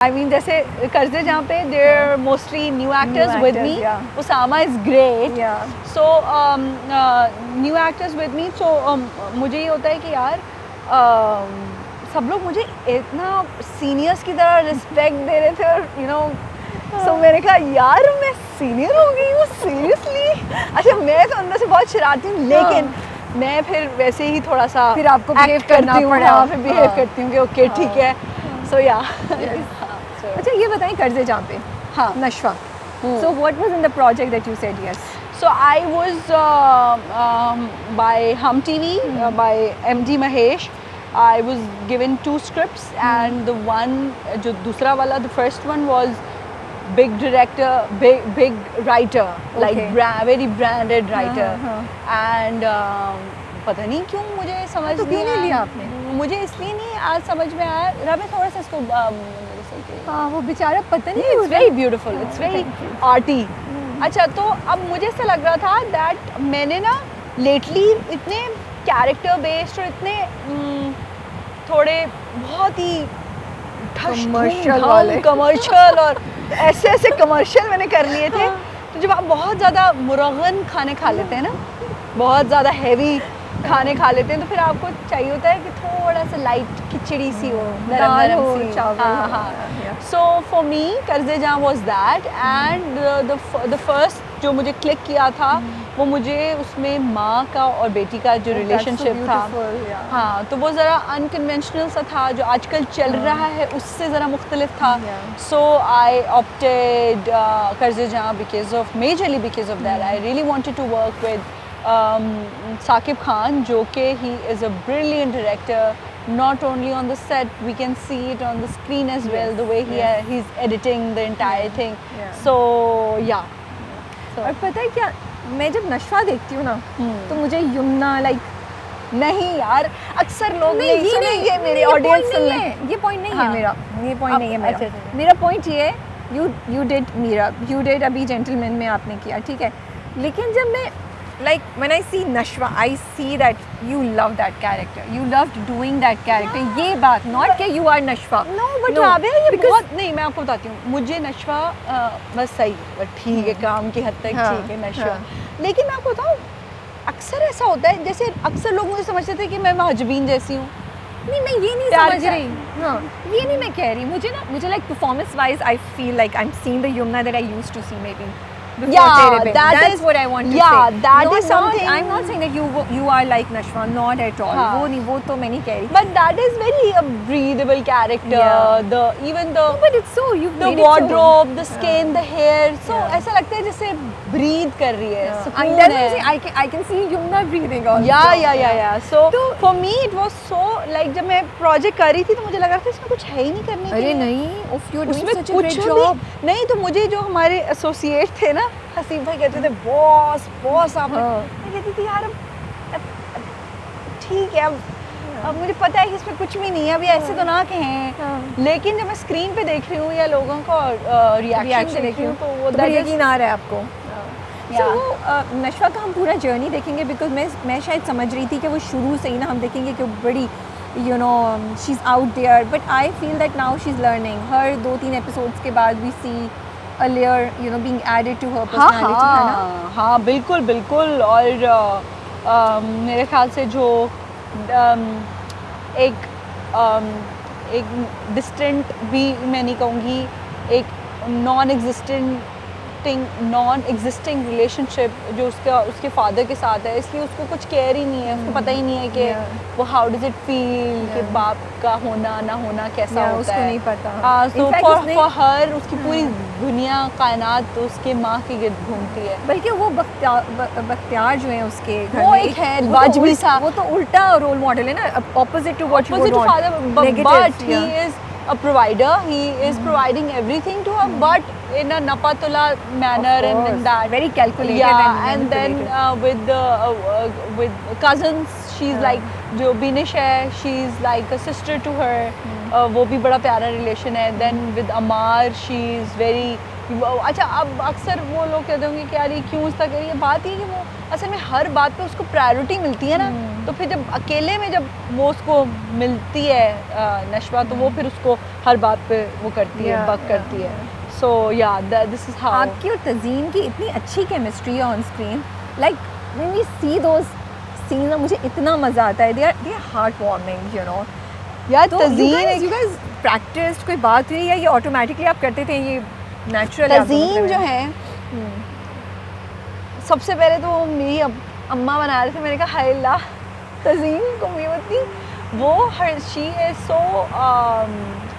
I mean जैसे कर्जे जहाँ पे they're mostly new actors with me. Usama is great. So new actors with me. So मुझे ये होता है कि यार सब लोग मुझे इतना सीनियर्स की तरह रिस्पेक्ट दे रहे थे और यू नो सो मैंने कहा यार मैं सीनियर हो गई हूँ सीरियसली। अच्छा मैं तो अंदर से बहुत शरारती हूँ लेकिन मैं फिर वैसे ही थोड़ा सा फिर आपको बिहेव करना पड़ा। फिर बिहेव करती हूँ कि ओके ठीक है। सो या अच्छा ये बताएं कर्जे जहाँ पे हाँ नशवा so what was in the project that you said yes? So I was by Hum TV by MD Mahesh. I was given 2 scripts and the one जो दूसरा वाला the first one was big director, big writer, like very branded writer. And पता नहीं क्यों मुझे समझ तो क्यों नहीं लिया आपने? मुझे इसलिए नहीं आज समझ में आया। रबे थोड़ा सा इसको हाँ वो बेचारा पता नहीं it's very beautiful, it's very arty. अच्छा तो अब मुझे ऐसा लग रहा था that मैंने ना lately इतने character based और इतने थोड़े बहुत ही कमर्शियल और ऐसे कमर्शियल मैंने कर लिए थे। तो जब आप बहुत ज़्यादा मुरगन खाने खा लेते हैं ना, बहुत ज़्यादा हैवी खाने खा लेते हैं तो फिर आपको चाहिए होता है कि थोड़ा सा लाइट खिचड़ी सी हो, दाल हो, चावल। हाँ। सो फॉर मी कर्जे जहाँ was that and the first जो मुझे क्लिक किया था वो मुझे उसमें माँ का और बेटी का जो रिलेशनशिप था हाँ तो वो ज़रा अनकन्वेंशनल सा था जो आजकल चल रहा है उससे ज़रा मुख्तलिफ था। सो आई ऑप्टेड कर्जे जहाँ majorly because of that I really wanted to work with Saqib Khan जो कि he is a brilliant director. Not only on the set, we can see it on the screen as well. The way he's editing the entire thing. So yeah. और पता है क्या मैं जब नशवा देखती हूँ ना तो मुझे यमुना लाइक नहीं यार अक्सर लोग नहीं सुनेंगे मेरे ऑडियंस ये पॉइंट नहीं है मेरा ये पॉइंट नहीं है मेरा मेरा पॉइंट ये है you did Meera you did अभी जेंटलमैन में आपने किया ठीक है लेकिन जब मैं like when I see Nashwa I see that you love that character you loved doing that character ये बात not कि you are Nashwa but Rabia ये बहुत नहीं मैं आपको बताती हूँ मुझे नशवा बस सही बट ठीक है काम की हद तक ठीक है नशवा लेकिन मैं आपको बताऊँ अक्सर ऐसा होता है जैसे अक्सर लोग मुझे समझते थे कि मैं महजबीन जैसी हूँ नहीं मैं ये नहीं समझ रही हाँ ये नहीं मैं कह रही मुझे like performance wise I feel like I'm seeing the Yumna that I used to see maybe that's what I want to say. That is something. I'm not saying that you are like Nashwa, not at all. वो तो मैं नहीं कह रही. But that is very a breathable character. Even the but it's so you the wardrobe, the skin, the hair. So ऐसा लगता है जैसे breathe कर रही है. I can see Yumna breathing also. Yeah. So for me it was so like जब मैं project कर रही थी तो मुझे लग रहा था इसमें कुछ है ही नहीं करने के लिए. अरे नहीं, if you're doing such a great job. नहीं तो मुझे जो हमारे associate थे ना हसीब भाई कहते थे बॉस आप मैं कहती थी यार ठीक है अब मुझे पता है कि इसमें कुछ भी नहीं है अभी ऐसे तो ना कहें लेकिन जब मैं स्क्रीन पे देख रही हूँ या लोगों का रिएक्शन देख रही हूँ तो वो यकीन आ रहा है आपको। वो नशवा का हम पूरा जर्नी देखेंगे बिकॉज मैं शायद समझ रही थी कि वो शुरू से ही ना हम देखेंगे कि बड़ी you know she's out there but I feel that now she's learning her 2-3 episodes के बाद we see a layer you know being added to her personality है ना हाँ बिल्कुल और मेरे ख्याल से जो एक डिस्टेंट भी मैं नहीं कहूँगी एक नॉन एग्जिस्टिंग रिलेशनशिप जो उसके फादर के साथ है इसलिए उसको कुछ केयर ही नहीं है उसको पता ही नहीं है कि वो हाउ डज इट फील कि बाप का होना ना होना कैसा होता उसको है नहीं पता so for her उसकी पूरी दुनिया कायनात तो उसके माँ के गिर्द घूमती है बल्कि वो बख्तियार जो है उसके घर वो एक है वाजबी सा वो तो उल्टा रोल मॉडल है ना opposite to what you want but he is a provider he is providing everything to her but in a napatula manner and in that very calculated and then with cousins she's like jo Binish hai she's like a sister to her वो भी बड़ा प्यारा relation है. Then with Ammar she is very. अच्छा, अब अक्सर वो लोग कहते होंगे कि यार ये क्यों इस तरह ये बात ही कि वो असल में हर बात पे उसको प्रायोरिटी मिलती है ना. तो फिर जब अकेले में जब वो उसको मिलती है नशवा, तो वो फिर उसको हर बात पे वो करती है, बक करती है. सो या दिस इज हाउ. आपकी और तज़ीन की इतनी अच्छी केमिस्ट्री है on screen. Like when we see those scenes, मुझे इतना मज़ा आता है. They are heart warming, you know. यार तो तज़ीन यू गाइस प्रैक्टिस कोई बात हुई या ये ऑटोमेटिकली आप करते थे, ये नेचुरल? तज़ीन जो है, सबसे पहले तो मेरी अम्मा बना रहे थे. मैंने कहा हाय अल्लाह, तज़ीन को मैं होती वो her she is so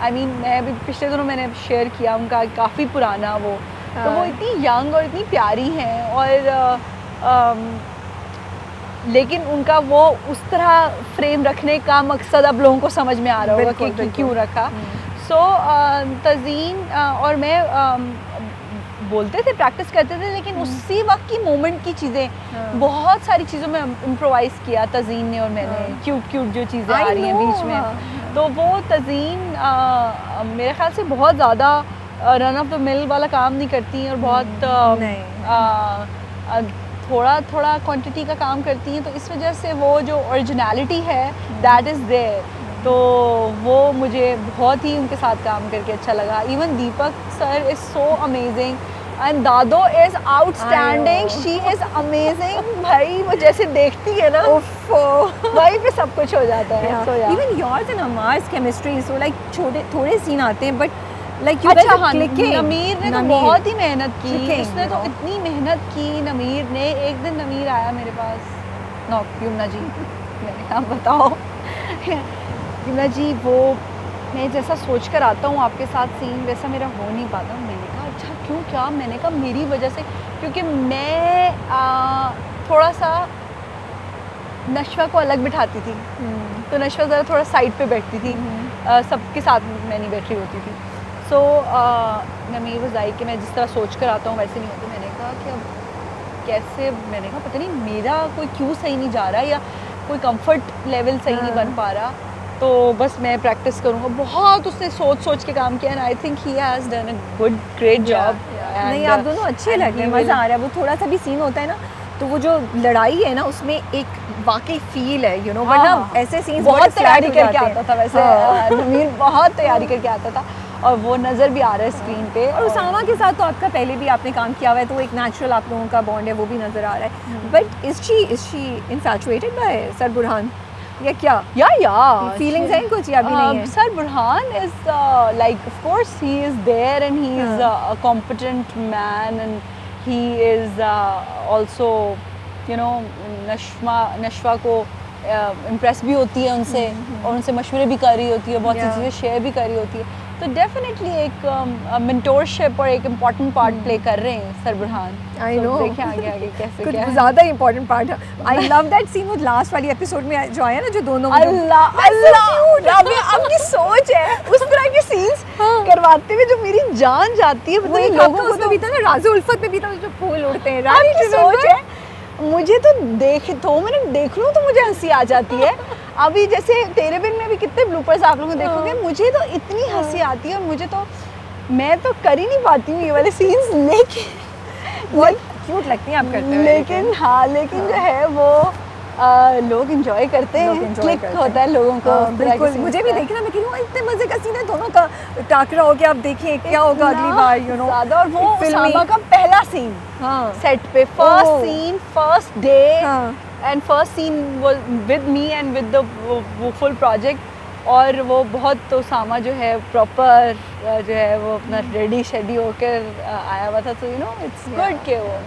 I mean, मैं अभी पिछले दिनों मैंने शेयर किया उनका काफ़ी पुराना वो. तो वो इतनी यंग और इतनी प्यारी हैं. और लेकिन उनका वो उस तरह फ्रेम रखने का मकसद अब लोगों को समझ में आ रहा होगा कि क्यों रखा. सो तज़ीन और मैं बोलते थे, प्रैक्टिस करते थे, लेकिन उसी वक्त की मोमेंट की चीज़ें, बहुत सारी चीज़ों में इम्प्रोवाइज़ किया तज़ीन ने और मैंने. क्यूट जो चीज़ें आ रही हैं बीच में, तो वो तज़ीन मेरे ख्याल से बहुत ज़्यादा रन ऑफ द मिल वाला काम नहीं करती हैं, और बहुत थोड़ा क्वांटिटी का काम करती हैं. तो इस वजह से वो जो ओरिजिनलिटी है दैट इज़ देयर. तो वो मुझे बहुत ही उनके साथ काम करके अच्छा लगा. Even Deepak sir is so amazing and Dado is outstanding. She is amazing. भाई वो जैसे देखती है ना, वहीं पे सब कुछ हो जाता है. So, yeah. Even yours and Amar's chemistry, so like थोड़े सीन आते हैं, but like you अच्छा, guys are हाँ, clicking. नमीर ने तो बहुत ही मेहनत की. Clicking, उसने तो you know. इतनी मेहनत की नमीर ने. एक दिन नमीर आया मेरे पास, नो यमुना जी, मैंने कहा बताओ यमुना जी, वो मैं जैसा सोच कर आता हूँ आपके साथ सीन वैसा मेरा हो नहीं पाता. मैंने कहा अच्छा क्यों, क्या? मैंने कहा मेरी वजह से, क्योंकि मैं थोड़ा सा नशवा को अलग बिठाती थी. तो नशवा ज़रा थोड़ा साइड पे बैठती थी, सबके साथ मैं नहीं बैठ रही होती थी. सो नमीर वज़ाई कि मैं जिस तरह सोच कर आता हूँ वैसे नहीं होती. मैंने कहा कि अब कैसे, मैंने कहा पता नहीं मेरा कोई क्यों सही नहीं जा रहा, या कोई कंफर्ट लेवल सही नहीं बन पा रहा. तो बस मैं प्रैक्टिस करूँगा. बहुत उसने सोच के काम किया, and I think he has done a great job. नहीं, आप दोनों अच्छे लग रहे हैं, मज़ा आ रहा है. वो थोड़ा सा भी सीन होता है ना, तो वो जो लड़ाई है ना, उसमें एक वाकई फील है, यू नो. वरना ऐसे सीन्स बहुत तैयारी करके आता था वैसे. नमीर बहुत तैयारी करके आता था, और वो नज़र भी आ रहा है स्क्रीन पे. और उसामा के साथ तो आपका पहले भी आपने काम किया हुआ है, तो एक नेचुरल आप लोगों का बॉन्ड है, वो भी नज़र आ रहा है. But is she infatuated by sir Burhan या क्या? या फीलिंग्स हैं कुछ या भी नहीं है? Sir Burhan is like of course he is there, and he is a competent man, and he is also you know Nashwa को इम्प्रेस भी होती है उनसे, और उनसे मशवरे भी कर रही होती है, बहुत सी चीज़ें शेयर भी कर रही होती है. तो डेफिनेटली एक मेंटोरशिप और एक इम्पॉर्टेंट पार्ट प्ले कर रहे हैं सर बुरहान. I know. देखिए आगे कैसे कुछ क्या है. ज़्यादा इंपॉर्टेंट पार्ट है. आई लव दैट सीन वो लास्ट वाली एपिसोड में जो आया ना, जो दोनों अल्लाह आपकी सोच है उस तरह के सीन्स करवाते हुए जो मेरी जान जाती है. वो एक लोगों को तो भी था ना, राज़ो उल्फत में भी था, जो फूल उड़ते हैं. आपकी सोच है. मुझे तो 2 मिनट देख लूँ तो मुझे हंसी आ जाती है. अभी जैसे तेरे बिन में भी कितने ब्लूपर्स आप लोग देखोगे, मुझे तो इतनी हंसी आती है, और मुझे तो मैं तो कर ही नहीं पाती हूँ ये वाले सीन्स. लेकिन बहुत क्यूट लगती हैं आप करते हुए. लेकिन जो है वो लोग एंजॉय करते हैं. क्लिक होता है लोगों को. बिल्कुल. मुझे भी देखना, मैं कहूँ इतने मजे का सीन है, दोनों का टाकरा हो गया. आप देखिए क्या होगा अगली बार, यू नो. और वो उसामा का पहला सीन सेट पे, first scene, first day, and first scene was with me and with the full project. और वो बहुत उसामा जो है प्रॉपर जो है वो अपना रेडी शेडी होकर आया हुआ था. तो यू नो इट्स गुड के वो